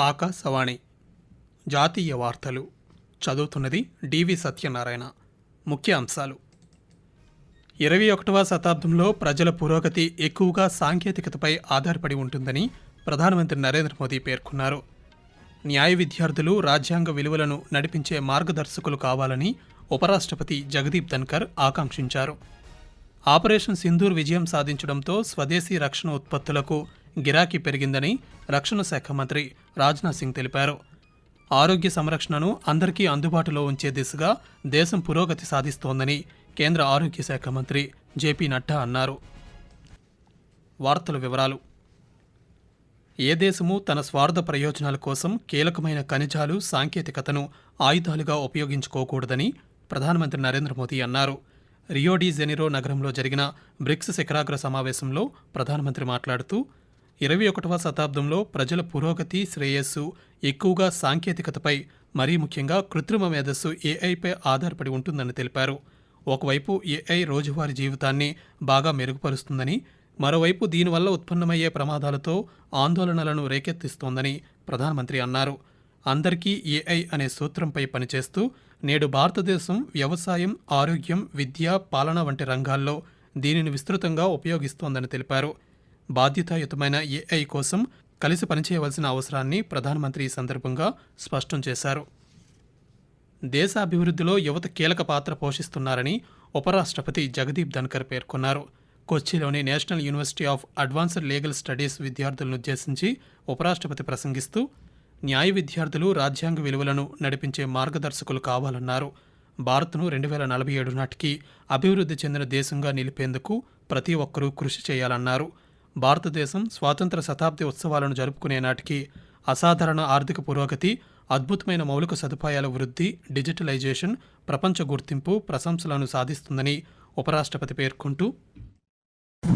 ఆకాశవాణి జాతీయ వార్తలు చదువుతున్నది డివి సత్యనారాయణ. ముఖ్య అంశాలు: 21వ శతాబ్దంలో ప్రజల పురోగతి ఎక్కువగా సాంకేతికతపై ఆధారపడి ఉంటుందని ప్రధానమంత్రి నరేంద్ర మోదీ పేర్కొన్నారు. న్యాయ విద్యార్థులు రాజ్యాంగ విలువలను నడిపించే మార్గదర్శకులు కావాలని ఉపరాష్ట్రపతి జగదీప్ ధన్కర్ ఆకాంక్షించారు. ఆపరేషన్ సింధూర్ విజయం సాధించడంతో స్వదేశీ రక్షణ ఉత్పత్తులకు గిరాకీ పెరిగిందని రక్షణ శాఖ మంత్రి రాజ్నాథ్ సింగ్ తెలిపారు. ఆరోగ్య సంరక్షణను అందరికీ అందుబాటులో ఉంచే దిశగా దేశం పురోగతి సాధిస్తోందని కేంద్ర ఆరోగ్య శాఖ మంత్రి జేపీ నడ్డా అన్నారు. వార్తల వివరాలు: ఏ దేశమూ తన స్వార్థ ప్రయోజనాల కోసం కీలకమైన ఖనిజాలు, సాంకేతికతను ఆయుధాలుగా ఉపయోగించుకోకూడదని ప్రధానమంత్రి నరేంద్ర మోదీ అన్నారు. రియో డి జెనిరో నగరంలో జరిగిన బ్రిక్స్ శిఖరాగ్ర సమావేశంలో ప్రధానమంత్రి మాట్లాడుతూ 21వ శతాబ్దంలో ప్రజల పురోగతి, శ్రేయస్సు ఎక్కువగా సాంకేతికతపై, మరీ ముఖ్యంగా కృత్రిమ మేధస్సు ఏఐపై ఆధారపడి ఉంటుందని తెలిపారు. ఒకవైపు ఏఐ రోజువారీ జీవితాన్ని బాగా మెరుగుపరుస్తుందని, మరోవైపు దీనివల్ల ఉత్పన్నమయ్యే ప్రమాదాలతో ఆందోళనలను రేకెత్తిస్తోందని ప్రధానమంత్రి అన్నారు. అందరికీ ఏఐ అనే సూత్రంపై పనిచేస్తూ నేడు భారతదేశం వ్యవసాయం, ఆరోగ్యం, విద్య, పాలన వంటి రంగాల్లో దీనిని విస్తృతంగా ఉపయోగిస్తోందని తెలిపారు. బాధ్యతాయుతమైన ఏఐ కోసం కలిసి పనిచేయవలసిన అవసరాన్ని ప్రధానమంత్రి ఈ సందర్భంగా స్పష్టం చేశారు. దేశ అభివృద్ధిలో యువత కీలక పాత్ర పోషిస్తున్నారని ఉపరాష్ట్రపతి జగదీప్ ధన్కర్ పేర్కొన్నారు. కొచ్చిలోని National University of Advanced Legal Studies విద్యార్థులనుద్దేశించి ఉపరాష్ట్రపతి ప్రసంగిస్తూ న్యాయ విద్యార్థులు రాజ్యాంగ విలువలను నడిపించే మార్గదర్శకులు కావాలన్నారు. భారత్ను 2047 నాటికి అభివృద్ధి చెందిన దేశంగా నిలిపేందుకు ప్రతి ఒక్కరూ కృషి చేయాలన్నారు. భారతదేశం స్వాతంత్ర శతాబ్ది ఉత్సవాలను జరుపుకునే నాటికి అసాధారణ ఆర్థిక పురోగతి, అద్భుతమైన మౌలిక సదుపాయాల వృద్ధి, డిజిటలైజేషన్, ప్రపంచ గుర్తింపు, ప్రశంసలను సాధిస్తుందని ఉపరాష్ట్రపతి పేర్కొంటూ,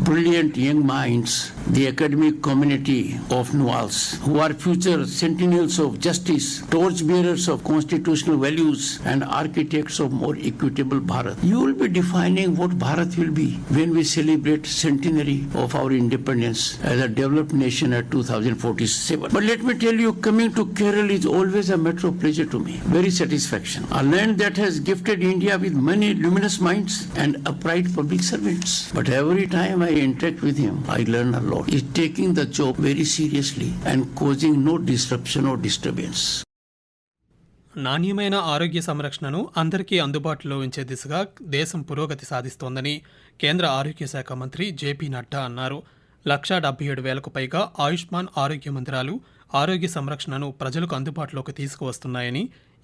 Brilliant young minds, the academic community of NUALS, who are future sentinels of justice, torchbearers of constitutional values, and architects of more equitable Bharat. You will be defining what Bharat will be when we celebrate centenary of our independence as a developed nation at 2047. But let me tell you, coming to Kerala is always a matter of pleasure to me. Very satisfaction. A land that has gifted India with many luminous minds and upright public servants. But every time I interact with him, I learn a lot. He's taking the job very seriously and causing no disruption or disturbance. నాణ్యమైన ఆరోగ్య సంరక్షణను అందరికీ అందుబాటులో ఉంచే దిశగా దేశం పురోగతి సాధిస్తోందని కేంద్ర ఆరోగ్య శాఖ మంత్రి జేపీ నడ్డా అన్నారు. 177,000కు పైగా ఆయుష్మాన్ ఆరోగ్య మందిరాలు ఆరోగ్య సంరక్షణను ప్రజలకు అందుబాటులోకి తీసుకువస్తున్నాయని,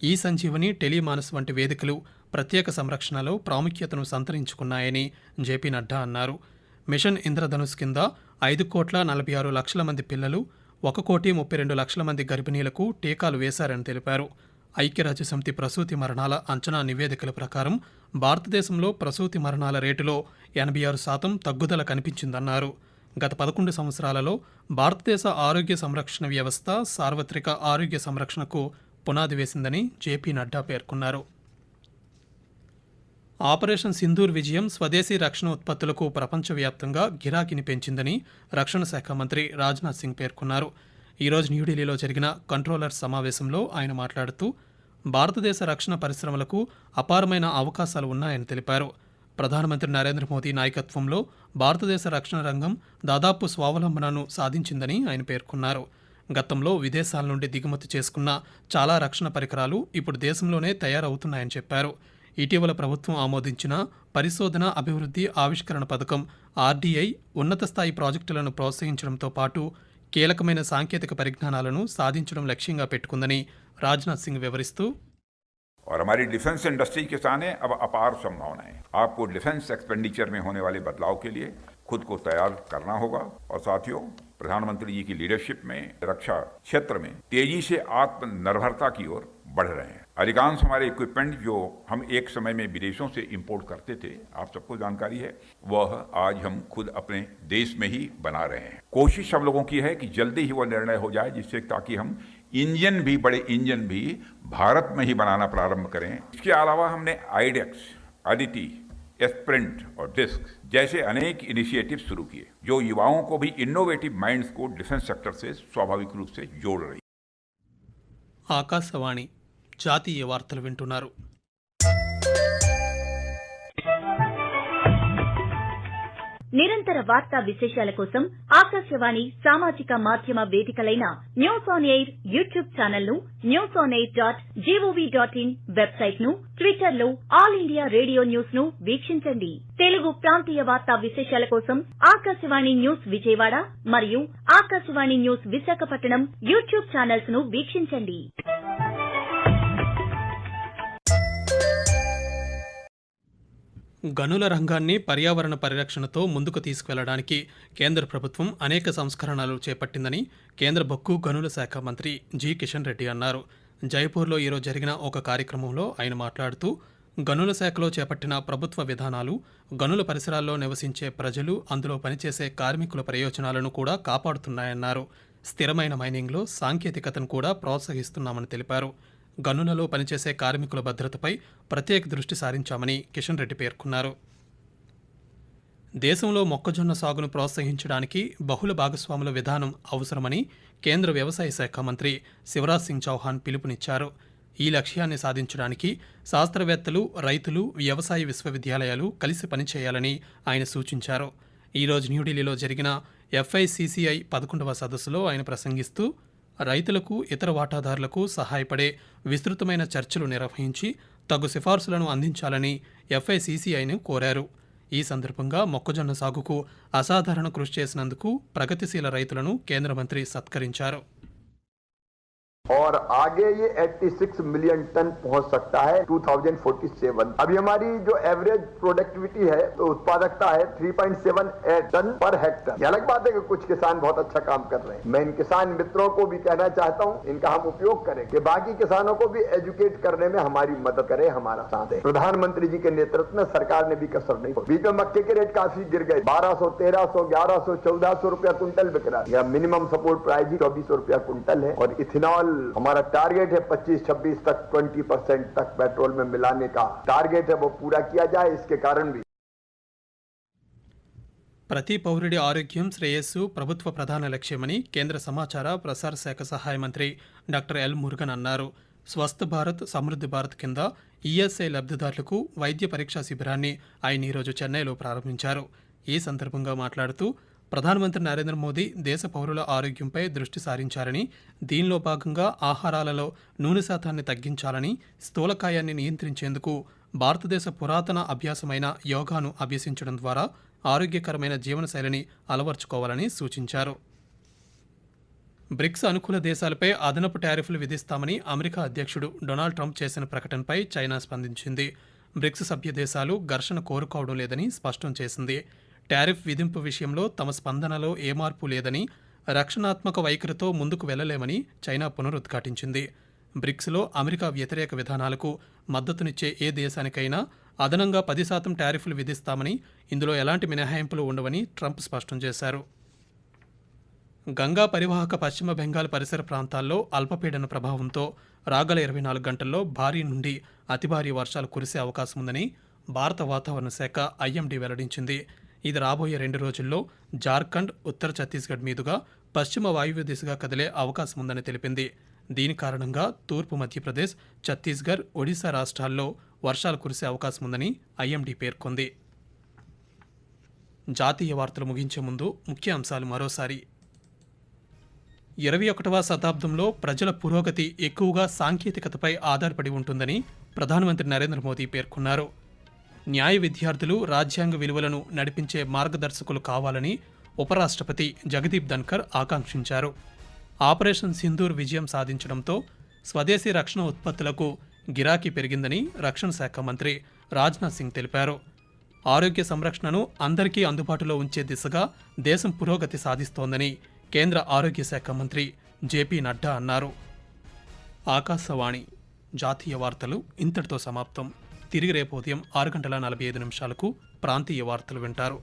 ఈ సంజీవని, టెలిమానస్ వంటి వేదికలు ప్రత్యేక సంరక్షణలో ప్రాముఖ్యతను సంతరించుకున్నాయని జేపీ నడ్డా అన్నారు. మిషన్ ఇంద్రధనుస్ కింద 5,46,00,000 మంది పిల్లలు, 1,32,00,000 మంది గర్భిణీలకు టీకాలు వేశారని తెలిపారు. ఐక్యరాజ్యసమితి ప్రసూతి మరణాల అంచనా నివేదికల ప్రకారం భారతదేశంలో ప్రసూతి మరణాల రేటులో 86% తగ్గుదల కనిపించిందన్నారు. గత 11 సంవత్సరాలలో భారతదేశ ఆరోగ్య సంరక్షణ వ్యవస్థ సార్వత్రిక ఆరోగ్య సంరక్షణకు పునాది వేసిందని జేపీ నడ్డా పేర్కొన్నారు. ఆపరేషన్ సింధూర్ విజయం స్వదేశీ రక్షణ ఉత్పత్తులకు ప్రపంచవ్యాప్తంగా గిరాకీని పెంచిందని రక్షణ శాఖ మంత్రి రాజ్నాథ్ సింగ్ పేర్కొన్నారు. ఈరోజు న్యూఢిల్లీలో జరిగిన కంట్రోలర్స్ సమావేశంలో ఆయన మాట్లాడుతూ భారతదేశ రక్షణ పరిశ్రమలకు అపారమైన అవకాశాలు ఉన్నాయని తెలిపారు. ప్రధానమంత్రి నరేంద్ర మోదీ నాయకత్వంలో భారతదేశ రక్షణ రంగం దాదాపు స్వావలంబనను సాధించిందని ఆయన పేర్కొన్నారు. గతంలో విదేశాల నుండి దిగుమతి చేసుకున్న చాలా రక్షణ పరికరాలు ఇప్పుడు దేశంలోనే తయారవుతున్నాయని చెప్పారు. ఇటీవల ప్రభుత్వం ఆమోదించిన పరిశోధన, అభివృద్ధి, ఆవిష్కరణ పథకం ఆర్డీఐ ఉన్నత స్థాయి ప్రాజెక్టులను ప్రోత్సహించడంతో పాటు కీలకమైన సాంకేతిక పరిజ్ఞానాలను సాధించడం లక్ష్యంగా పెట్టుకుందని రాజ్నాథ్ సింగ్ వివరిస్తూ, और हमारी डिफेंस इंडस्ट्री के सामने अब अपार संभावनाएं। आपको डिफेंस एक्सपेंडिचर में होने वाले बदलाव के लिए खुद को तैयार करना होगा। और साथियों, प्रधानमंत्री जी की लीडरशिप में रक्षा क्षेत्र में तेजी से आत्मनिर्भरता की ओर बढ़ रहे हैं। अधिकांश हमारे इक्विपमेंट जो हम एक समय में विदेशों से इंपोर्ट करते थे, आप सबको जानकारी है, वह आज हम खुद अपने देश में ही बना रहे हैं। कोशिश हम लोगों की है कि जल्दी ही वह निर्णय हो जाए, जिससे ताकि हम बड़े इंजन भी भारत में ही बनाना प्रारंभ करें। इसके अलावा हमने आइडेक्स, अदिति, स्प्रिंट और डिस्क जैसे अनेक इनिशिएटिव शुरू किए, जो युवाओं को भी इनोवेटिव माइंड्स को डिफेंस सेक्टर से स्वाभाविक रूप से जोड़ रही। ఆకాశవాణి జాతీయ వార్తలు వింటున్నారు. నిరంతర వార్తా విశేషాల కోసం ఆకాశవాణి సామాజిక మాధ్యమ వేదికలైన News On Air YouTube channel ను, newsonair.gov.in వెబ్సైట్ ను, ట్విట్టర్ లో ఆల్ ఇండియా రేడియో న్యూస్ ను వీక్షించండి. తెలుగు ప్రాంతీయ వార్తా విశేషాల కోసం ఆకాశవాణి న్యూస్ విజయవాడ మరియు Akashvani news Visakhapatnam YouTube channels ను వీక్షించండి. గనుల రంగాన్ని పర్యావరణ పరిరక్షణతో ముందుకు తీసుకువెళ్లడానికి కేంద్ర ప్రభుత్వం అనేక సంస్కరణలు చేపట్టిందని కేంద్ర బొగ్గు గనుల శాఖ మంత్రి జి కిషన్ రెడ్డి అన్నారు. జైపూర్లో ఈరోజు జరిగిన ఒక కార్యక్రమంలో ఆయన మాట్లాడుతూ గనుల శాఖలో చేపట్టిన ప్రభుత్వ విధానాలు గనుల పరిసరాల్లో నివసించే ప్రజలు, అందులో పనిచేసే కార్మికుల ప్రయోజనాలను కూడా కాపాడుతున్నాయన్నారు. స్థిరమైన మైనింగ్లో సాంకేతికతను కూడా ప్రోత్సహిస్తున్నామని తెలిపారు. గనులలో పనిచేసే కార్మికుల భద్రతపై ప్రత్యేక దృష్టి సారించామని కిషన్ రెడ్డి పేర్కొన్నారు. దేశంలో మొక్కజొన్న సాగును ప్రోత్సహించడానికి బహుళ భాగస్వాముల విధానం అవసరమని కేంద్ర వ్యవసాయ శాఖ మంత్రి శివరాజ్ సింగ్ చౌహాన్ పిలుపునిచ్చారు. ఈ లక్ష్యాన్ని సాధించడానికి శాస్త్రవేత్తలు, రైతులు, వ్యవసాయ విశ్వవిద్యాలయాలు కలిసి పనిచేయాలని ఆయన సూచించారు. ఈరోజు న్యూఢిల్లీలో జరిగిన FICCI 11వ సదస్సులో ఆయన ప్రసంగిస్తూ రైతులకు, ఇతర వాటాదారులకు సహాయపడే విస్తృతమైన చర్చలు నిర్వహించి తగు సిఫార్సులను అందించాలని FICCIను కోరారు. ఈ సందర్భంగా మొక్కజొన్న సాగుకు అసాధారణ కృషి చేసినందుకు ప్రగతిశీల రైతులను కేంద్ర మంత్రి సత్కరించారు. और आगे ये 86 मिलियन टन पहुंच सकता है 2047। अभी हमारी जो एवरेज प्रोडक्टिविटी है तो उत्पादकता है 3.78 टन पर हेक्टर। ये अलग बात है कि कुछ किसान बहुत अच्छा काम कर रहे हैं। मैं इन किसान मित्रों को भी कहना चाहता हूं, इनका हम उपयोग करें कि बाकी किसानों को भी एजुकेट करने में हमारी मदद करें, हमारा साथ है। प्रधानमंत्री जी के नेतृत्व में सरकार ने भी कसर नहीं छोड़ी। बीच में मक्के के रेट काफी गिर गए, 1200, 1300, 1100, 1400 रुपया कुंटल बिक रहा है। या मिनिमम सपोर्ट प्राइस 2400 रुपया कुंटल है। और इथेनॉल हमारा टारगेट है 25-26 तक 20% तक पेट्रोल में मिलाने का टारगेट है, वो पूरा किया जाए। इसके कारण भी ప్రతి పౌరుడి ఆరోగ్యం, శ్రేయస్సు ప్రభుత్వ ప్రధాన లక్ష్యమని కేంద్ర సమాచార ప్రసార శాఖ సహాయ మంత్రి డాక్టర్ ఎల్ మురుగన్ అన్నారు. స్వస్థ భారత్, సమృద్ధి భారత్ కింద ESI లబ్ధిదారులకు వైద్య పరీక్షా శిబిరాన్ని ఆయన ఈరోజు చెన్నైలో ప్రారంభించారు. ఈ సందర్భంగా మాట్లాడుతూ ప్రధానమంత్రి నరేంద్ర మోదీ దేశ పౌరుల ఆరోగ్యంపై దృష్టి సారించారని, దీనిలో భాగంగా ఆహారాలలో నూనె శాతాన్ని తగ్గించాలని, స్థూలకాయాన్ని నియంత్రించేందుకు భారతదేశ పురాతన అభ్యాసమైన యోగాను అభ్యసించడం ద్వారా ఆరోగ్యకరమైన జీవనశైలిని అలవర్చుకోవాలని సూచించారు. బ్రిక్స్ అనుకూల దేశాలపై అదనపు టారిఫ్లు విధిస్తామని అమెరికా అధ్యక్షుడు డొనాల్డ్ ట్రంప్ చేసిన ప్రకటనపై చైనా స్పందించింది. బ్రిక్స్ సభ్య దేశాలు ఘర్షణ కోరుకోవడం లేదని స్పష్టం చేసింది. టారిఫ్ విధింపు విషయంలో తమ స్పందనలో ఏ మార్పు లేదని, రక్షణాత్మక వైఖరితో ముందుకు వెళ్లలేమని చైనా పునరుద్ఘాటించింది. బ్రిక్స్లో అమెరికా వ్యతిరేక విధానాలకు మద్దతునిచ్చే ఏ దేశానికైనా అదనంగా 10% టారిఫ్లు విధిస్తామని, ఇందులో ఎలాంటి మినహాయింపులు ఉండవని ట్రంప్ స్పష్టం చేశారు. గంగా పరివాహక పశ్చిమ బెంగాల్ పరిసర ప్రాంతాల్లో అల్పపీడన ప్రభావంతో రాగల 24 గంటల్లో భారీ నుండి అతి భారీ వర్షాలు కురిసే అవకాశం ఉందని భారత వాతావరణ శాఖ IMD వెల్లడించింది. ఇది రాబోయే 2 రోజుల్లో జార్ఖండ్, ఉత్తర ఛత్తీస్గఢ్ మీదుగా పశ్చిమ వాయువ్య దిశగా కదిలే అవకాశం ఉందని తెలిపింది. దీని కారణంగా తూర్పు మధ్యప్రదేశ్, ఛత్తీస్గఢ్, ఒడిశా రాష్ట్రాల్లో వర్షాలు కురిసే అవకాశం ఉందని IMD పేర్కొంది. జాతీయ వార్తలు ముగించే ముందు ముఖ్య అంశాలు మరోసారి. 21వ శతాబ్దంలో ప్రజల పురోగతి ఎక్కువగా సాంకేతికతపై ఆధారపడి ఉంటుందని ప్రధానమంత్రి నరేంద్ర మోదీ పేర్కొన్నారు. న్యాయ విద్యార్థులు రాజ్యాంగ విలువలను నడిపించే మార్గదర్శకులు కావాలని ఉపరాష్ట్రపతి జగదీప్ ధన్కర్ ఆకాంక్షించారు. ఆపరేషన్ సింధూర్ విజయం సాధించడంతో స్వదేశీ రక్షణ ఉత్పత్తులకు గిరాకీ పెరిగిందని రక్షణ శాఖ మంత్రి రాజ్నాథ్ సింగ్ తెలిపారు. ఆరోగ్య సంరక్షణను అందరికీ అందుబాటులో ఉంచే దిశగా దేశం పురోగతి సాధిస్తోందని కేంద్ర ఆరోగ్య శాఖ మంత్రి JP నడ్డా అన్నారు. ఆకాశవాణి జాతీయ వార్తలు ఇంతటితో సమాప్తం. తిరిగి రేపు ఉదయం 6:45 ప్రాంతీయ వార్తలు వింటారు.